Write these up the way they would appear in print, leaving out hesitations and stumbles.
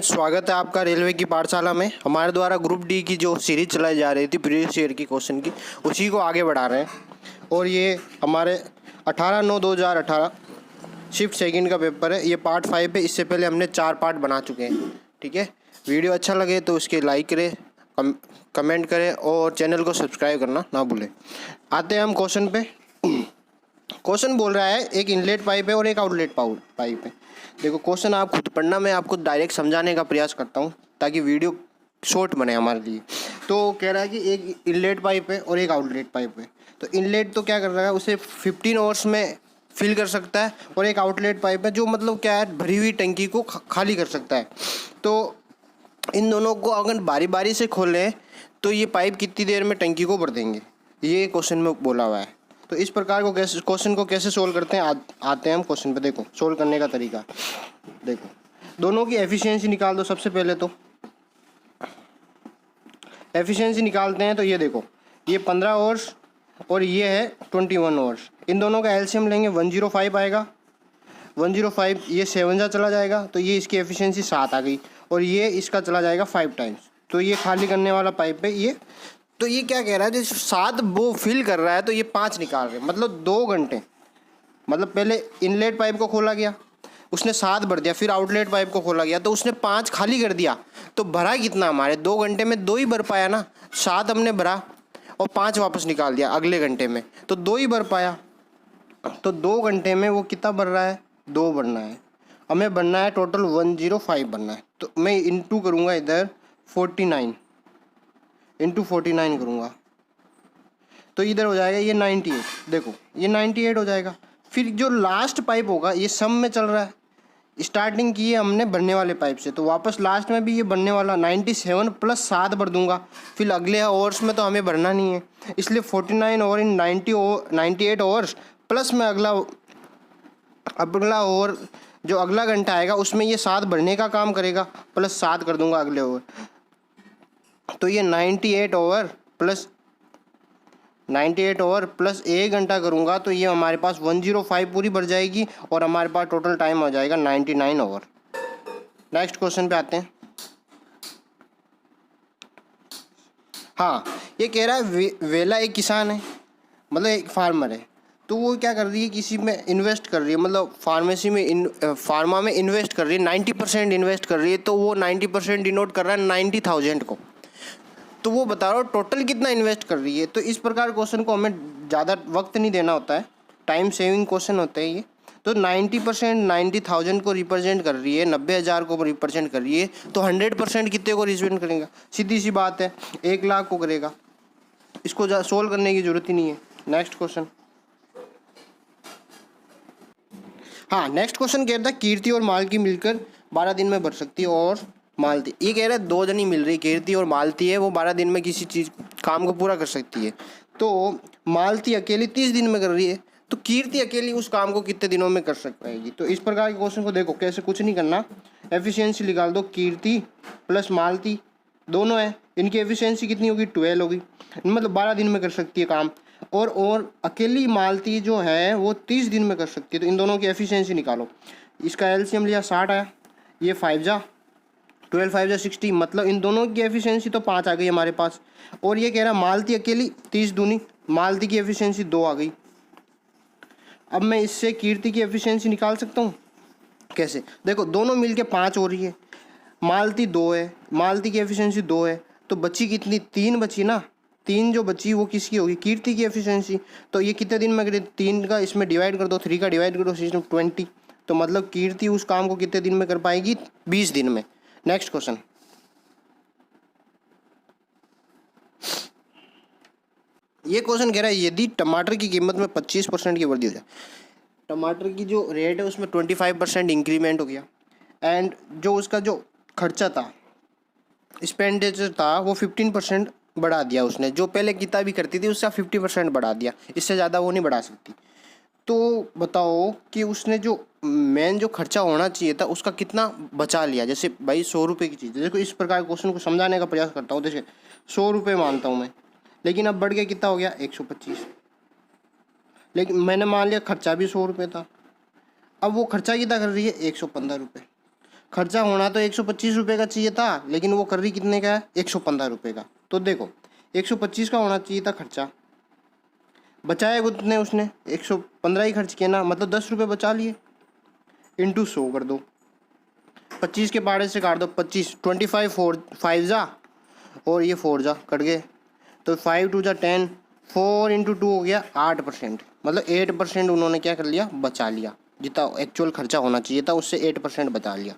Friends, स्वागत है आपका रेलवे की पाठशाला में। हमारे द्वारा ग्रुप डी की जो सीरीज चलाई जा रही थी प्रीवियस ईयर की क्वेश्चन की, उसी को आगे बढ़ा रहे हैं। और ये हमारे 18/9/2018 शिफ्ट सेकंड का पेपर है। ये पार्ट 5 है। इससे पहले हमने 4 पार्ट बना चुके हैं। ठीक है, वीडियो अच्छा लगे तो उसके लाइक करें, कमेंट करें और चैनल को सब्सक्राइब करना ना भूलें। आते हैं हम क्वेश्चन पे। क्वेश्चन बोल रहा है एक इनलेट पाइप है और एक आउटलेट पाइप है। देखो, क्वेश्चन आप खुद पढ़ना, मैं आपको डायरेक्ट समझाने का प्रयास करता हूँ ताकि वीडियो शॉर्ट बने हमारे लिए। तो कह रहा है कि एक इनलेट पाइप है और एक आउटलेट पाइप है। तो इनलेट तो क्या कर रहा है, उसे 15 आवर्स में फिल कर सकता है, और एक आउटलेट पाइप है जो मतलब क्या है, भरी हुई टंकी को खाली कर सकता है। तो इन दोनों को अगर बारी बारी से खोलें तो ये पाइप कितनी देर में टंकी को भर देंगे, ये क्वेश्चन में बोला हुआ है। तो इस प्रकार को क्वेश्चन को कैसे सोल्व करते हैं, आते हैं हम क्वेश्चन पे। देखो, सोल्व करने का तरीका देखो। दोनों की एफिशिएंसी निकाल दो। सबसे पहले तो एफिशिएंसी निकालते हैं। तो ये देखो, ये 15 आवर्स और ये है 21 आवर्स। इन दोनों का एलसीएम लेंगे, 105 आएगा। 105 ये 7 जा चला जाएगा, तो ये इसकी एफिशिएंसी 7 आ गई। और ये इसका चला जाएगा 5 टाइम्स। तो ये खाली करने वाला पाइप है ये। तो ये क्या कह रहा है, जो 7 वो फिल कर रहा है तो ये 5 निकाल रहे हैं, मतलब 2 घंटे। मतलब पहले इनलेट पाइप को खोला गया, उसने 7 भर दिया, फिर आउटलेट पाइप को खोला गया तो उसने 5 खाली कर दिया। तो भरा कितना, हमारे 2 घंटे में 2 ही भर पाया ना। 7 हमने भरा और 5 वापस निकाल दिया अगले घंटे में, तो 2 ही भर पाया। तो 2 घंटे में वो कितना भर रहा है, 2 भरना है। हमें बनना है टोटल 105 बनना है। तो मैं इंटू करूँगा इधर 49, इंटू 49 करूँगा तो इधर हो जाएगा ये 98। देखो, ये 98 हो जाएगा। फिर जो लास्ट पाइप होगा ये सम में चल रहा है। स्टार्टिंग की है हमने भरने वाले पाइप से, तो वापस लास्ट में भी ये भरने वाला 97 प्लस 7 भर दूंगा। फिर अगले आवर्स में तो हमें भरना नहीं है, इसलिए 49 ओवर इन 98 आवर्स प्लस में अगला ओवर जो अगला घंटा आएगा उसमें ये 7 भरने का काम करेगा, प्लस 7 कर दूंगा अगले ओवर। तो ये 98 ओवर प्लस 1 घंटा करूँगा तो ये हमारे पास 105 पूरी भर जाएगी और हमारे पास टोटल टाइम हो जाएगा 99 ओवर। नेक्स्ट क्वेश्चन पे आते हैं। हाँ, ये कह रहा है वेला एक किसान है, मतलब एक फार्मर है। तो वो क्या कर रही है, किसी में इन्वेस्ट कर रही है, मतलब फार्मा में इन्वेस्ट कर रही है, 90% इन्वेस्ट कर रही है। तो वो 90% डिनोट कर रहा है 90,000 को। तो वो बता रहा हो टोटल कितना इन्वेस्ट कर रही है। तो इस प्रकार क्वेश्चन को हमें ज़्यादा वक्त नहीं देना होता है, टाइम सेविंग क्वेश्चन होते हैं ये। तो 90% 90,000 को रिप्रेजेंट कर रही है, 90,000 को रिप्रेजेंट कर रही है। तो 100% कितने को रिप्रेजेंट करेगा, सीधी सी बात है, 1 लाख को करेगा। इसको सोल्व करने की जरूरत ही नहीं है। Next question. हाँ, नेक्स्ट क्वेश्चन कह रहा था कीर्ति और मालती मिलकर 12 दिन में भर सकती है। और मालती, ये कह रहा है 2 जनी मिल रही, कीर्ति और मालती है, वो 12 दिन में किसी चीज़ काम को पूरा कर सकती है। तो मालती अकेली 30 दिन में कर रही है, तो कीर्ति अकेली उस काम को कितने दिनों में कर पाएगी। तो इस प्रकार के क्वेश्चन को देखो, कैसे कुछ नहीं करना, एफिशिएंसी निकाल दो। कीर्ति प्लस मालती दोनों है, इनकी एफिशिएंसी कितनी होगी, 12 होगी, मतलब 12 दिन में कर सकती है काम। और अकेली मालती जो है वो 30 दिन में कर सकती है। तो इन दोनों की एफिशिएंसी निकालो। इसका एलसीएम लिया 60 आया, ये 5 जा 12 5 जा 60, मतलब इन दोनों की एफिशिएंसी तो 5 आ गई हमारे पास। और ये कह रहा मालती अकेली 30 दूनी, मालती की एफिशिएंसी 2 आ गई। अब मैं इससे कीर्ति की एफिशिएंसी निकाल सकता हूँ। कैसे, देखो, दोनों मिलके 5 हो रही है, मालती 2 है, मालती की एफिशिएंसी 2 है, तो बची कितनी, 3 बची ना। 3 जो बची वो किसकी होगी, कीर्ति की एफिशिएंसी। तो ये कितने दिन में करे, 3 का इसमें डिवाइड कर दो, 3 का डिवाइड कर दो, सिस्टम 20। तो मतलब कीर्ति उस काम को कितने दिन में कर पाएगी, 20 दिन में। Next question. ये क्वेश्चन कह रहा है यदि टमाटर की कीमत में 25% की वृद्धि हो जाए, टमाटर की जो रेट है उसमें 25% इंक्रीमेंट हो गया, एंड जो उसका जो खर्चा था, एक्सपेंडिचर था, वो 15% बढ़ा दिया उसने। जो पहले कितना भी करती थी उसका 50% बढ़ा दिया, इससे ज़्यादा वो नहीं बढ़ा सकती। तो बताओ कि उसने जो मेन जो खर्चा होना चाहिए था उसका कितना बचा लिया। जैसे भाई 100 रुपये की चीज़, देखो इस प्रकार क्वेश्चन को समझाने का प्रयास करता हूँ। जैसे 100 रुपये मानता हूँ मैं, लेकिन अब बढ़ के कितना हो गया, 125। लेकिन मैंने मान लिया खर्चा भी 100 रुपये था, अब वो खर्चा कितना कर रही है, 115 रुपये। खर्चा होना तो 125 रुपये का चाहिए था, लेकिन वो कर रही कितने का है, 115 रुपये का। तो देखो 125 का होना चाहिए था खर्चा, बचाए उतने उसने 115 ही खर्च किया ना, मतलब 10 रुपये बचा लिए। इंटू 100 कर दो, 25 के पाड़े से काट दो, 25 25 5 जा और ये 4 जा कट गए, तो 5 2 जा 10, 4 इंटू 2 हो गया 8%, मतलब 8% उन्होंने क्या कर लिया, बचा लिया। जितना एक्चुअल खर्चा होना चाहिए था उससे 8% बचा लिया।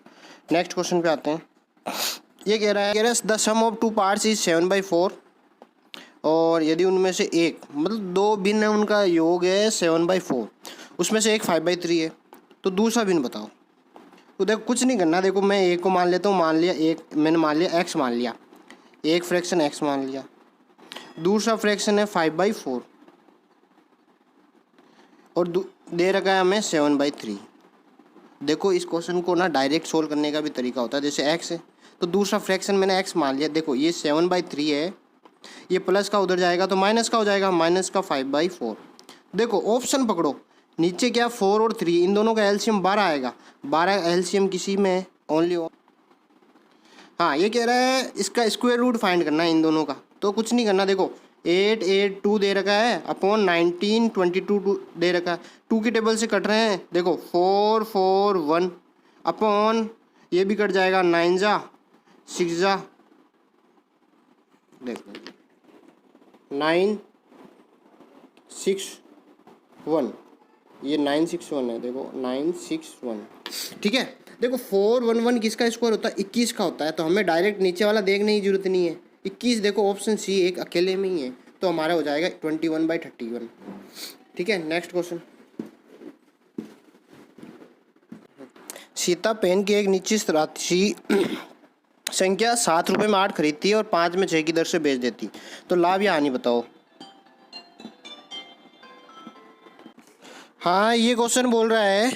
नेक्स्ट क्वेश्चन पे आते हैं। ये कह रहा है the sum of two parts is 7/4, और यदि उनमें से एक, मतलब दो भिन्न है, उनका योग है 7/4, उसमें से एक 5/3 है, तो दूसरा भिन्न बताओ। तो देखो कुछ नहीं करना, देखो मैं एक को मान लेता हूँ, मान लिया एक, मैंने मान लिया एक्स मान लिया, एक फ्रैक्शन एक्स मान लिया, दूसरा फ्रैक्शन है 5/4 और दे रखा है हमें 7/3। देखो इस क्वेश्चन को ना डायरेक्ट सोल्व करने का भी तरीका होता है, जैसे एक्स है तो दूसरा फ्रैक्शन मैंने एक्स मान लिया, देखो ये 7/3 है, ये प्लस का उधर जाएगा तो माइनस का हो जाएगा, माइनस का 5/4। देखो ऑप्शन पकड़ो, नीचे क्या 4 और 3, इन दोनों का एलसीएम 12 आएगा, 12 एलसीएम किसी में ओनली। हाँ ये कह रहा है इसका स्क्वायर रूट फाइंड करना है इन दोनों का, तो कुछ नहीं करना, देखो 8 8 2 दे रखा है अपॉन 19 22 दे रखा है, 2 की टेबल से कट रहे हैं, देखो 4 4 1 अपॉन ये भी कट जाएगा, 9 जा 6 जा, देखो 9 6 1, ये 961 है, देखो 961, ठीक है। देखो 411 किसका स्क्वायर होता है, 21 का होता है, तो हमें डायरेक्ट नीचे वाला देखने की जरूरत नहीं है। 21 देखो ऑप्शन सी एक अकेले में ही है, तो हमारा हो जाएगा 21/31, ठीक है। नेक्स्ट क्वेश्चन, सीता पेन की एक निश्चित राशि संख्या 7 रुपये में 8 खरीदती है और 5 में 6 की दर से बेच देती, तो लाभ या हानि बताओ। हाँ ये क्वेश्चन बोल रहा है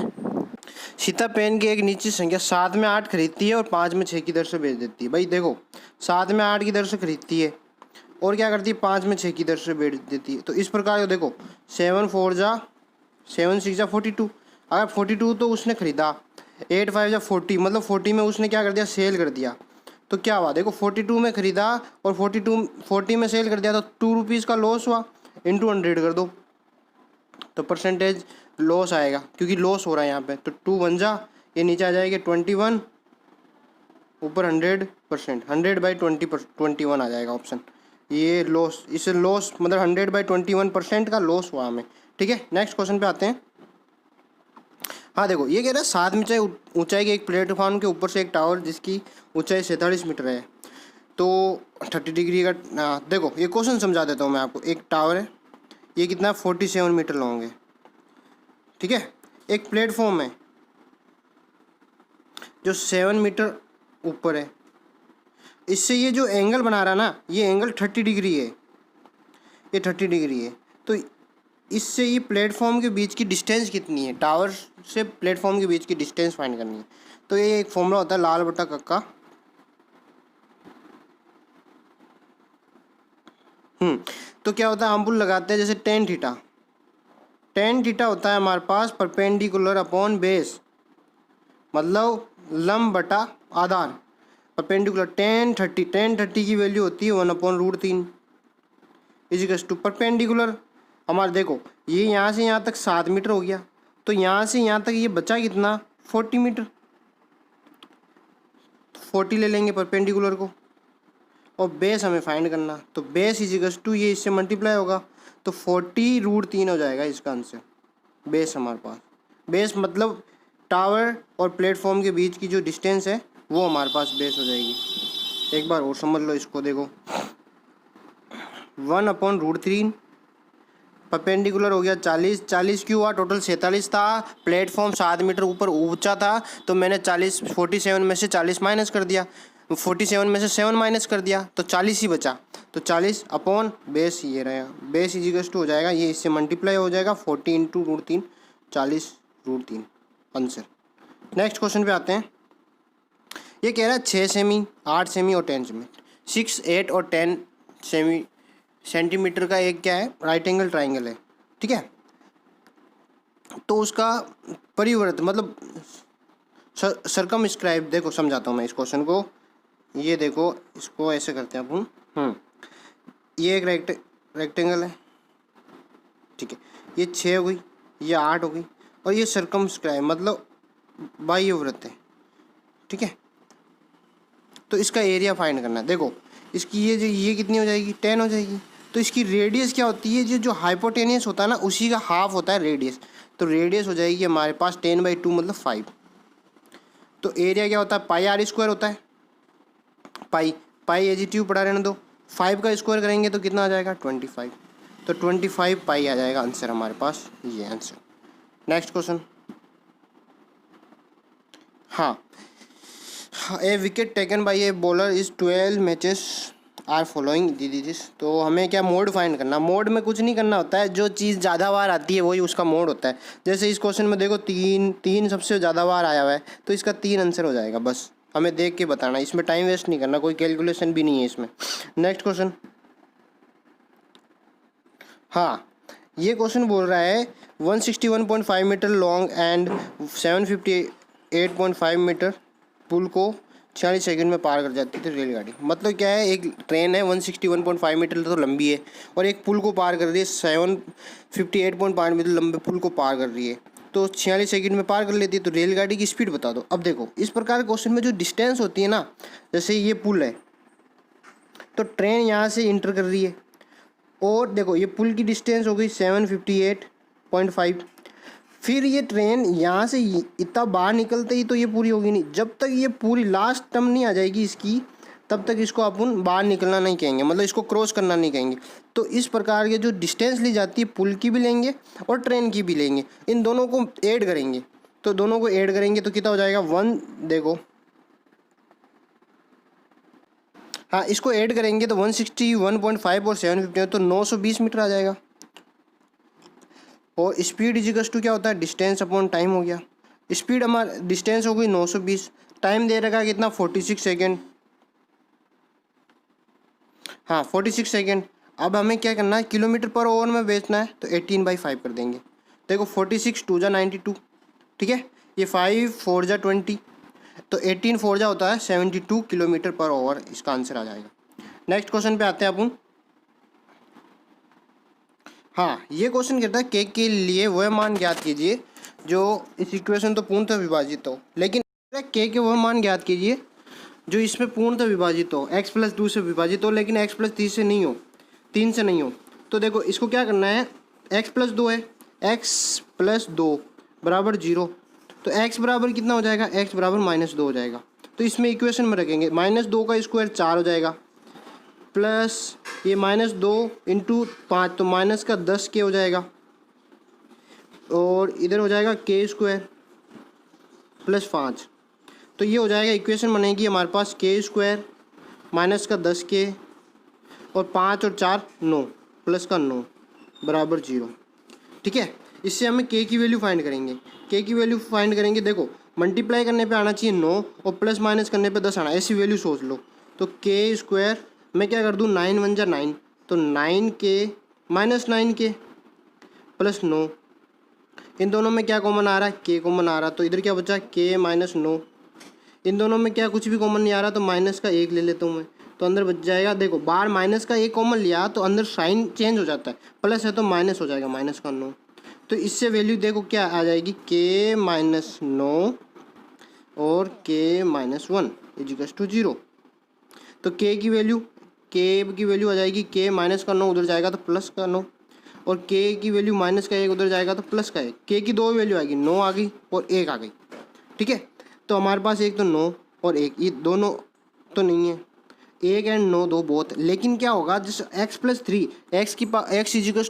सीता पेन की एक निश्चित संख्या 7 में 8 खरीदती है और 5 में 6 की दर से बेच देती है। भाई देखो 7 में 8 की दर से खरीदती है और क्या करती है, 5 में 6 की दर से बेच देती है, तो इस प्रकार देखो 7 4 जा 7 6 जा 42, अगर 42 तो उसने खरीदा, 8 5 जा 40, मतलब 40 में उसने क्या कर दिया, सेल कर दिया, तो क्या हुआ, देखो 42 में खरीदा और 40 में सेल कर दिया, तो 2 रुपीज़ का लॉस हुआ, इंटू 100 कर दो, तो परसेंटेज लॉस आएगा क्योंकि लॉस हो रहा है यहाँ पे, तो 2 1 जा, ये नीचे आ जाएगा 21, ऊपर 100%, 100/21 आ जाएगा ऑप्शन, ये लॉस, इसे लॉस मतलब 100/21% का लॉस हुआ हमें, ठीक है। नेक्स्ट क्वेश्चन पे आते हैं। हाँ देखो ये कह रहा है 7 मीटर ऊंचाई के एक प्लेटफॉर्म के ऊपर से एक टावर जिसकी ऊंचाई 47 मीटर है, तो 30 डिग्री का, देखो ये क्वेश्चन समझा देता हूँ मैं आपको। एक टावर है, ये कितना 47 मीटर लॉन्ग है, ठीक है। एक प्लेटफॉर्म है जो 7 मीटर ऊपर है, इससे ये जो एंगल बना रहा है ना, ये एंगल 30 डिग्री है, ये 30 डिग्री है, तो इससे ये प्लेटफॉर्म के बीच की डिस्टेंस कितनी है, टावर से प्लेटफॉर्म के बीच की डिस्टेंस फाइंड करनी है। तो ये एक फॉर्मूला होता है लाल बटा कक्का, तो क्या होता है, हम पुल लगाते हैं जैसे टेन थीटा होता है हमारे पास परपेंडिकुलर अपॉन बेस, मतलब लंब बटा आधार, परपेंडिकुलर 10 30 की वैल्यू होती है 1/√3 इजिकल्स टू परपेंडिकुलर। हमारे देखो ये यहाँ से यहाँ तक 7 मीटर हो गया, तो यहाँ से यहाँ तक ये बचा कितना 40 मीटर, 40 ले लेंगे परपेंडिकुलर को, और बेस हमें फाइंड करना, तो बेस इजिकल्स टू ये इससे मल्टीप्लाई होगा, तो 40√3 हो जाएगा इसका आंसर। बेस हमारे पास, बेस मतलब टावर और प्लेटफॉर्म के बीच की जो डिस्टेंस है वो हमारे पास बेस हो जाएगी। एक बार और समझ लो इसको, देखो 1/√3 परपेंडिकुलर हो गया 40, 40 क्यों हुआ, टोटल 47 था, प्लेटफॉर्म 7 मीटर ऊपर ऊंचा था, तो मैंने 47 में से 40 माइनस कर दिया, 47 में से 7 माइनस कर दिया, तो 40 ही बचा, तो 40 अपॉन बेस ये रहेगा, बेस इजिकल्स टू हो जाएगा, ये इससे मल्टीप्लाई हो जाएगा 40 × √3, 40√3 आंसर। नेक्स्ट क्वेश्चन पे आते हैं। ये कह रहा है 6 सेमी 8 सेमी और 10 सेमी, 6 8 और 10 सेंटीमीटर का एक क्या है, राइट एंगल ट्राइंगल है, ठीक है। तो उसका परिवर्त मतलब सर्कमस्क्राइब, देखो समझाता हूँ मैं इस क्वेश्चन को। ये देखो, इसको ऐसे करते हैं अपन। ये एक रेक्टेंगल है, ठीक है। ये 6 हो गई, ये 8 हो गई, और ये सर्कमस्क्राइब मतलब बाह्यवृत्त है, ठीक है। तो इसका एरिया फाइंड करना है। देखो इसकी ये कितनी हो जाएगी, 10 हो जाएगी। तो इसकी रेडियस क्या होती है, जो हाइपोटेनियस होता है ना, उसी का हाफ होता है रेडियस। तो रेडियस हो जाएगी हमारे पास 10/2 मतलब 5। तो एरिया क्या होता है, पाई आर स्क्वायर होता है। पाई एजिटिव पढ़ा रहने दो। 5 का स्क्वायर करेंगे तो कितना आ जाएगा, 25। तो 25 पाई आ जाएगा आंसर हमारे पास, ये आंसर। Next question. हाँ, a wicket taken by a bowler is 12 matches are following this. तो हमें क्या मोड फाइंड करना। मोड में कुछ नहीं करना होता है, जो चीज़ ज़्यादा बार आती है वही उसका मोड होता है। जैसे इस क्वेश्चन में देखो तीन सबसे ज़्यादा बार आया हुआ है, तो इसका 3 आंसर हो जाएगा। बस हमें देख के बताना, इसमें टाइम वेस्ट नहीं करना, कोई कैलकुलेशन भी नहीं है इसमें। Next question. हाँ, ये क्वेश्चन बोल रहा है 161.5 मीटर लॉन्ग एंड 758.5 मीटर पुल को 46 सेकंड में पार कर जाती थी रेलगाड़ी। मतलब क्या है, एक ट्रेन है 161.5 मीटर तो लंबी है, और एक पुल को पार कर रही है 758.5 मीटर लंबे पुल को पार कर रही है, तो 46 सेकंड में पार कर लेती है। तो रेलगाड़ी की स्पीड बता दो। अब देखो इस प्रकार क्वेश्चन में जो डिस्टेंस होती है ना, जैसे ये पुल है तो ट्रेन यहाँ से इंटर कर रही है, और देखो ये पुल की डिस्टेंस हो गई 758.5। फिर ये ट्रेन यहाँ से इतना बाहर निकलते ही तो ये पूरी होगी नहीं, जब तक ये पूरी लास्ट टर्म नहीं आ जाएगी इसकी, तब तक इसको अपन बाहर निकलना नहीं कहेंगे, मतलब इसको क्रॉस करना नहीं कहेंगे। तो इस प्रकार के जो डिस्टेंस ली जाती है, पुल की भी लेंगे और ट्रेन की भी लेंगे, इन दोनों को ऐड करेंगे। तो दोनों को ऐड करेंगे तो कितना हो जाएगा, 1। देखो हाँ, इसको ऐड करेंगे तो 161.5 और 750 तो 920 मीटर आ जाएगा। और स्पीड इजिकल्स टू क्या होता है, डिस्टेंस अपॉन टाइम हो गया। स्पीड हमारा डिस्टेंस हो गई 920, टाइम दे रखा कितना 46 सेकेंड। हाँ 46 सेकेंड। अब हमें क्या करना है, किलोमीटर पर आवर में बेचना है, तो 18/5 कर देंगे। देखो 46 2 जा 92, ठीक है। ये 5 4 जा 20, तो 18 4 जा होता है 72 किलोमीटर पर आवर, इसका आंसर आ जाएगा। नेक्स्ट क्वेश्चन पे आते हैं अपन। हाँ, ये क्वेश्चन कहता है के लिए वह मान ज्ञात कीजिए जो इस इक्वेशन तो पूर्णतः विभाजित हो, लेकिन के वह मान ज्ञात कीजिए जो इसमें पूर्णतः विभाजित हो, x+2 से विभाजित हो, लेकिन x+3 से नहीं हो, 3 से नहीं हो। तो देखो इसको क्या करना है, x+2 है, x+2 बराबर 0, तो x बराबर कितना हो जाएगा, x बराबर -2 हो जाएगा। तो इसमें इक्वेशन में रखेंगे, -2 का स्क्वायर 4 हो जाएगा, प्लस ये -2 × 5 तो माइनस का 10 के हो जाएगा, और इधर हो जाएगा k² +5। तो ये हो जाएगा, इक्वेशन बनेगी हमारे पास k² माइनस का 10 के और 5 और 4 9 प्लस का 9 बराबर 0, ठीक है। इससे हमें k की वैल्यू फाइंड करेंगे। k की वैल्यू फाइंड करेंगे, देखो मल्टीप्लाई करने पे आना चाहिए 9 और प्लस माइनस करने पे 10 आना, ऐसी वैल्यू सोच लो। तो k² मैं क्या कर दूँ, 9 1 जा 9, तो 9k -9k प्लस 9, इन दोनों में क्या कॉमन आ रहा है, k कॉमन आ रहा है, तो इधर क्या बचा k -9। इन दोनों में क्या कुछ भी कॉमन नहीं आ रहा, तो माइनस का 1 ले लेता हूँ मैं, तो अंदर बच जाएगा। देखो बाहर माइनस का 1 कॉमन लिया तो अंदर साइन चेंज हो जाता है, प्लस है तो माइनस हो जाएगा, माइनस का 9। तो इससे वैल्यू देखो क्या आ जाएगी, k -9 और k -1 = 0। तो k की वैल्यू आ जाएगी k -9 उधर जाएगा तो प्लस का 9, और k की वैल्यू -1 उधर जाएगा तो प्लस का 1। k की 2 वैल्यू आएगी, 9 आ गई और 1 आ गई, ठीक है। तो हमारे पास एक तो 9 और 1, ये दोनों तो नहीं है, 1 एंड 9 दो बहुत, लेकिन क्या होगा, जैसे x+3 x =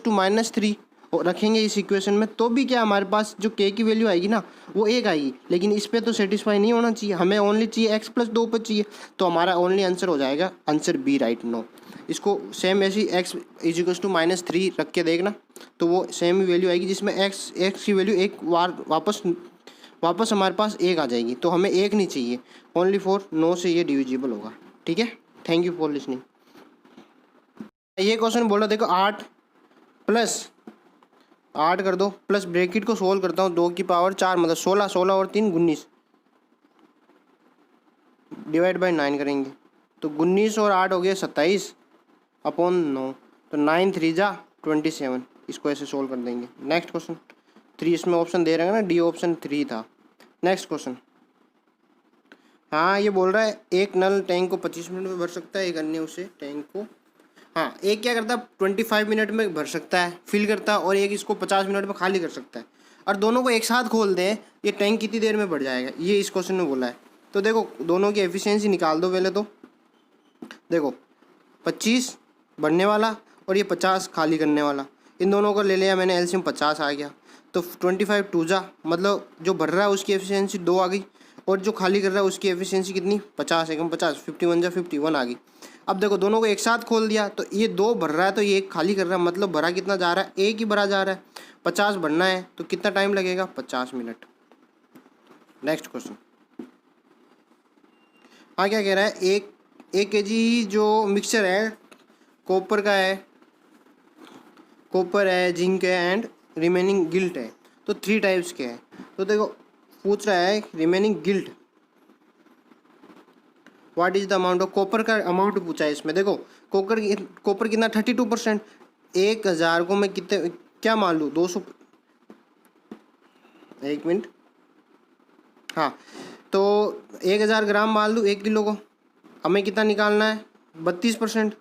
-3 और रखेंगे इस इक्वेशन में, तो भी क्या हमारे पास जो k की वैल्यू आएगी ना वो 1 आएगी, लेकिन इस पर तो सेटिस्फाई नहीं होना चाहिए, हमें ओनली चाहिए x+2 पर चाहिए। तो हमारा ओनली आंसर हो जाएगा आंसर बी, राइट, नो। इसको सेम ऐसी x = -3 रख के देखना, तो वो सेम ही वैल्यू आएगी, जिसमें x की वैल्यू एक बार वापस हमारे पास 1 आ जाएगी। तो हमें 1 नहीं चाहिए, ओनली 4, 9 से ये डिविजिबल होगा, ठीक है। Thank you for listening. ये क्वेश्चन बोला, देखो 8 कर दो, प्लस ब्रैकेट को सोल्व करता हूँ, 2 की पावर 4 मतलब 16 16 और 3 19, डिवाइड बाई 9 करेंगे तो 19 और 8 हो गया 27 अपॉन 9, तो 9 3 जा 27। इसको ऐसे सोल्व कर देंगे। नेक्स्ट क्वेश्चन 3, इसमें ऑप्शन दे रहे हैं ना, डी ऑप्शन 3 था। नेक्स्ट क्वेश्चन, हाँ ये बोल रहा है एक नल टैंक को 25 मिनट में भर सकता है, एक अन्य उसे टैंक को, हाँ एक क्या करता है 25 मिनट में भर सकता है, फिल करता है, और एक इसको 50 मिनट में खाली कर सकता है। और दोनों को एक साथ खोल दें, ये टैंक कितनी देर में भर जाएगा, ये इस क्वेश्चन में बोला है। तो देखो दोनों की एफिशिएंसी निकाल दो पहले। तो देखो 25 भरने वाला और ये 50 खाली करने वाला, इन दोनों को ले लिया मैंने, एलसीएम 50 आ गया। तो 25 2 जा, मतलब जो भर रहा है उसकी एफिशिएंसी 2 आ गई, और जो खाली कर रहा है उसकी एफिशिएंसी कितनी 50 एकम 50, 51 जा 51 आ गई। अब देखो दोनों को एक साथ खोल दिया, तो ये 2 भर रहा है तो ये एक खाली कर रहा है, मतलब भरा कितना जा रहा है, एक ही भरा जा रहा है। 50 भरना है तो कितना टाइम लगेगा, 50 मिनट। नेक्स्ट क्वेश्चन, हाँ क्या कह रहा है, एक केजी जो मिक्सचर है कॉपर का है, कॉपर है, जिंक है एंड रिमेनिंग गिल्ट है, तो 3 टाइप्स के हैं। तो देखो पूछ रहा है remaining guilt, what is the amount of copper का अमाउंट पूछा है इसमें। देखो कॉपर कितना 32%, 1000 को मैं कितने क्या मान लूँ 200, एक मिनट, हाँ तो 1000 ग्राम मान लूँ 1 किलो को। हमें कितना निकालना है 32%,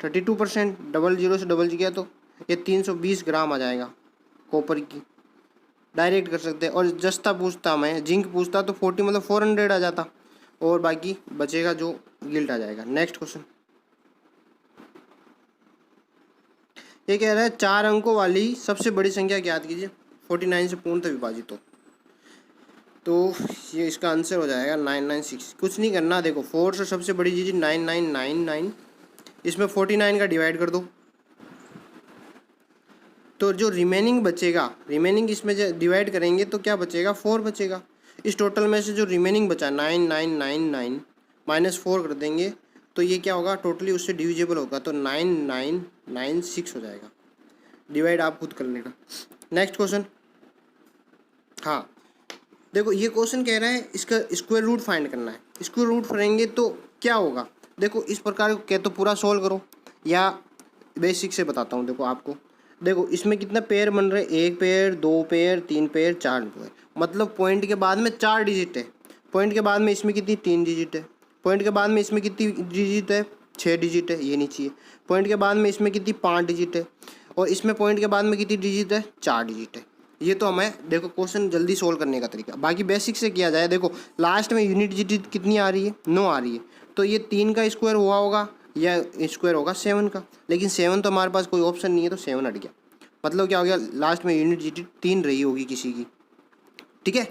32%, डबल जीरो से डबल गया तो ये 320 ग्राम आ जाएगा कॉपर की, डायरेक्ट कर सकते हैं। और जस्ता पूछता मैं, जिंक पूछता तो 40 मतलब 400 आ जाता, और बाकी बचेगा जो गिल्ट आ जाएगा। नेक्स्ट क्वेश्चन, ये कह रहा है 4 अंकों वाली सबसे बड़ी संख्या ज्ञात कीजिए 49 से पूर्णतः विभाजित हो, तो ये इसका आंसर हो जाएगा 996। कुछ नहीं करना, देखो 4 से सबसे बड़ी चीज़ 9999, इसमें 49 का डिवाइड कर दो, तो जो रिमेनिंग बचेगा, रिमेनिंग इसमें जो डिवाइड करेंगे तो क्या बचेगा 4 बचेगा। इस टोटल में से जो रिमेनिंग बचा 9999 -4 कर देंगे तो ये क्या होगा, टोटली उससे डिविजिबल होगा, तो 9996 हो जाएगा। डिवाइड आप खुद कर लेना। नेक्स्ट क्वेश्चन, हाँ देखो ये क्वेश्चन कह रहा है इसका स्क्वायर रूट फाइंड करना है। स्क्वायर रूट करेंगे तो क्या होगा, देखो इस प्रकार क्या तो पूरा सोल्व करो, या बेसिक से बताता हूँ। देखो आपको, देखो इसमें कितना पेयर बन रहे, 1 पेयर 2 पेयर 3 पेयर 4 पेयर, मतलब पॉइंट के बाद में 4 डिजिट है, पॉइंट के बाद में इसमें कितनी 3 डिजिट है, पॉइंट के बाद में इसमें कितनी डिजिट है 6 डिजिट है, ये नहीं चाहिए। पॉइंट के बाद में इसमें कितनी 5 डिजिट है, और इसमें पॉइंट के बाद में कितनी डिजिट है 4 डिजिट है। ये तो हमें देखो क्वेश्चन जल्दी सोल्व करने का तरीका, बाकी बेसिक से किया जाए। देखो लास्ट में यूनिट डिजिट कितनी आ रही है 9 आ रही है, तो ये 3 का स्क्वायर हुआ होगा या स्क्वायर होगा 7 का, लेकिन 7 तो हमारे पास कोई ऑप्शन नहीं है, तो 7 हट गया, मतलब क्या हो गया लास्ट में यूनिट डिजिट 3 रही होगी किसी की, ठीक है।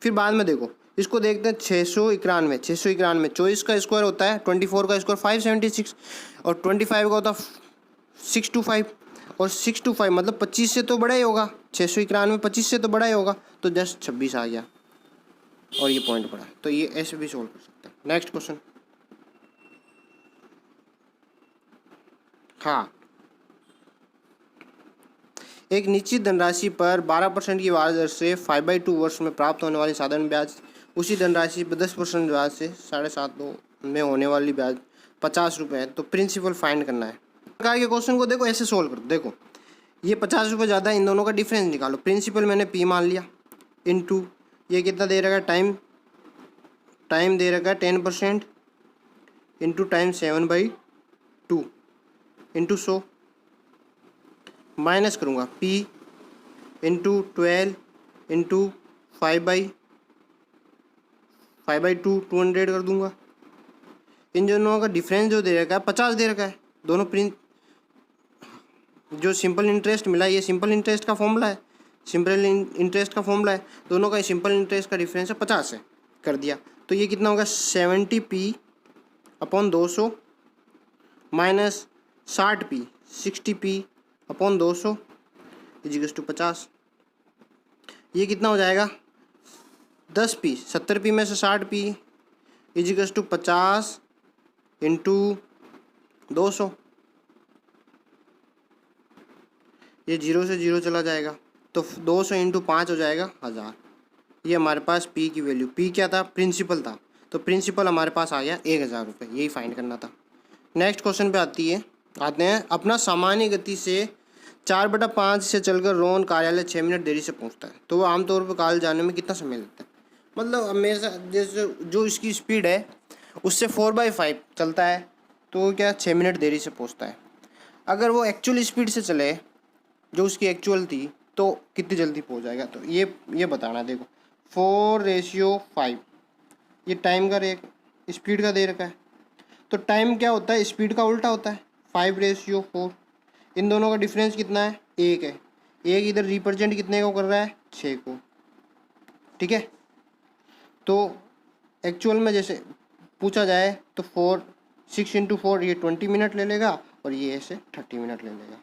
फिर बाद में देखो इसको देखते हैं 691, 691 24 का स्क्वायर होता है, 24 का स्क्वायर 576, और 25 का होता है 625, और 625 मतलब 25 से तो बड़ा ही होगा, 691 25 से तो बड़ा ही होगा, तो जस्ट 26 आ गया और ये पॉइंट पड़ा, तो ये ऐसे भी सोल्व कर सकते हैं। नेक्स्ट क्वेश्चन, हाँ एक निश्चित धनराशि पर 12% की ब्याज दर से 5/2 वर्ष में प्राप्त होने वाली साधारण ब्याज उसी धनराशि पर 10% ब्याज से 7.5 में होने वाली ब्याज 50 रुपये है, तो प्रिंसिपल फाइंड करना है। प्रकार के क्वेश्चन को देखो ऐसे सोल्व करो, देखो ये 50 रुपये ज़्यादा, इन दोनों का डिफरेंस निकालो। प्रिंसिपल मैंने पी मान लिया, इनटू ये कितना दे रखा है टाइम दे रखा है 10%, इंटू टाइम 7/2 इंटू 100, माइनस करूँगा P इंटू 12 इंटू 5/2 200 कर दूंगा। इन दोनों का डिफरेंस जो दे रखा है 50 दे रखा है, दोनों जो सिंपल इंटरेस्ट मिला ये सिंपल इंटरेस्ट का फॉर्मूला है, सिंपल इंटरेस्ट का फॉर्मूला है, दोनों का सिंपल इंटरेस्ट का डिफरेंस है 50 है, कर दिया। तो ये कितना होगा 70p/200 minus 60p 60p/200 equals to 50। ये कितना हो जाएगा 10p, 70p में से 60p इजिकल्स टू 50 इंटू 200, ये 0 से 0 चला जाएगा, तो 200 इंटू 5 हो जाएगा 1000। ये हमारे पास p की वैल्यू, p क्या था प्रिंसिपल था, तो प्रिंसिपल हमारे पास आ गया 1000 रुपये, यही फाइंड करना था। नेक्स्ट क्वेश्चन पे आते हैं। अपना सामान्य गति से 4/5 से चलकर रोहन कार्यालय 6 मिनट देरी से पहुंचता है, तो वो आमतौर पर कार्यालय जाने में कितना समय लगता है। मतलब हमेशा जैसे जो इसकी स्पीड है उससे 4/5 चलता है, तो वो क्या 6 मिनट देरी से पहुंचता है। अगर वो एक्चुअल स्पीड से चले जो उसकी एक्चुअल थी तो कितनी जल्दी पहुंच जाएगा, तो ये बताना। देखो 4:5 ये टाइम का स्पीड का दे रखा है, तो टाइम क्या होता है, स्पीड का उल्टा होता है 5:4। इन दोनों का डिफरेंस कितना है, 1 है। 1 इधर रिप्रेजेंट कितने को कर रहा है, 6 को। ठीक है, तो एक्चुअल में जैसे पूछा जाए तो 6 × 4 ये 20 मिनट ले लेगा और ये ऐसे 30 मिनट ले लेगा।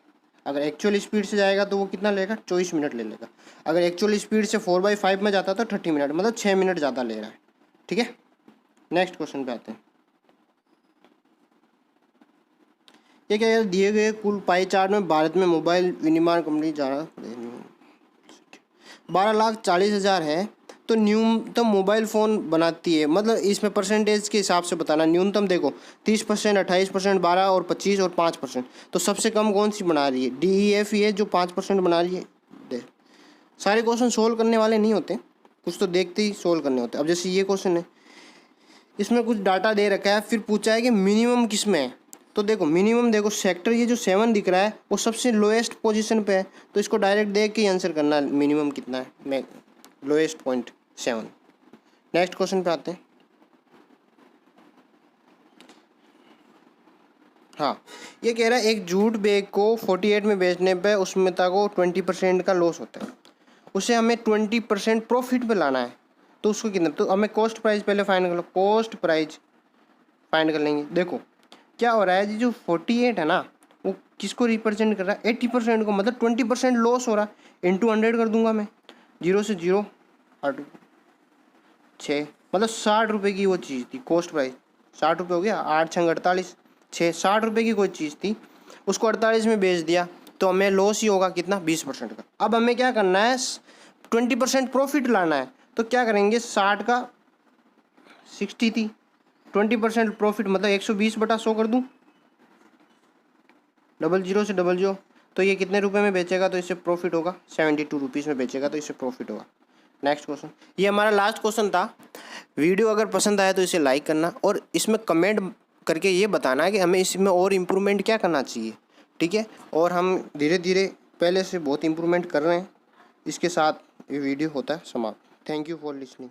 अगर एक्चुअल स्पीड से जाएगा तो वो कितना लेगा, 24 मिनट ले लेगा। अगर एक्चुअल स्पीड से 4/5 में जाता तो 30 मिनट, मतलब 6 मिनट ज़्यादा ले रहा है। ठीक है, नेक्स्ट क्वेश्चन पे आते हैं। ये क्या है, दिए गए कुल पाई चार्ट में भारत में मोबाइल विनिर्माण कंपनी 12,40,000 है, तो न्यूनतम मोबाइल फ़ोन बनाती है। मतलब इसमें परसेंटेज के हिसाब से बताना। न्यूनतम देखो 30%, 28%, 12 और 25 और 5%। तो सबसे कम कौन सी बना रही है, DEF है जो 5% बना रही है। सारे क्वेश्चन सोल्व करने वाले नहीं होते, कुछ तो देखते ही सोल्व करने होते। अब जैसे ये क्वेश्चन है, इसमें कुछ डाटा दे रखा है, फिर पूछा है कि मिनिमम किस में है। तो देखो मिनिमम, देखो सेक्टर ये जो 7 दिख रहा है वो सबसे लोएस्ट पोजीशन पे है, तो इसको डायरेक्ट देख के आंसर करना है मिनिमम कितना है, मैं लोएस्ट पॉइंट 7। नेक्स्ट क्वेश्चन पे आते हैं। हाँ, ये कह रहा है एक जूट बैग को 48 में बेचने पे उसमें को 20% का लॉस होता है, उसे हमें 20% प्रॉफिट पे लाना है, तो उसको कितना, तो हमें कॉस्ट प्राइस पहले फाइंड कर लो। कॉस्ट प्राइस फाइंड कर लेंगे। देखो क्या हो रहा है जी, जो 48 है ना वो किसको रिप्रेजेंट कर रहा है, 80% को, मतलब 20% लॉस हो रहा है। इंटू 100 कर दूंगा मैं, 0 से 0 8 6, मतलब 60 रुपये की वो चीज़ थी। कॉस्ट प्राइस 60 रुपये हो गया, 8 6 48 6, 60 रुपये की कोई चीज़ थी, उसको 48 में बेच दिया, तो हमें लॉस ही होगा कितना, 20% का। अब हमें क्या करना है, 20% प्रॉफिट लाना है, तो क्या करेंगे, 60 का 60 थी, 20% प्रॉफिट मतलब 120/100 कर दूं, 00 से 00, तो ये कितने रुपए में बेचेगा, तो इससे प्रॉफिट होगा 72 रुपीज़ में बेचेगा, तो इससे प्रॉफिट होगा। नेक्स्ट क्वेश्चन, ये हमारा लास्ट क्वेश्चन था। वीडियो अगर पसंद आया तो इसे लाइक करना और इसमें कमेंट करके ये बताना कि हमें इसमें और इम्प्रूवमेंट क्या करना चाहिए। ठीक है, और हम धीरे धीरे पहले से बहुत इम्प्रूवमेंट कर रहे हैं। इसके साथ ये वीडियो होता है समाप्त। Thank you for listening.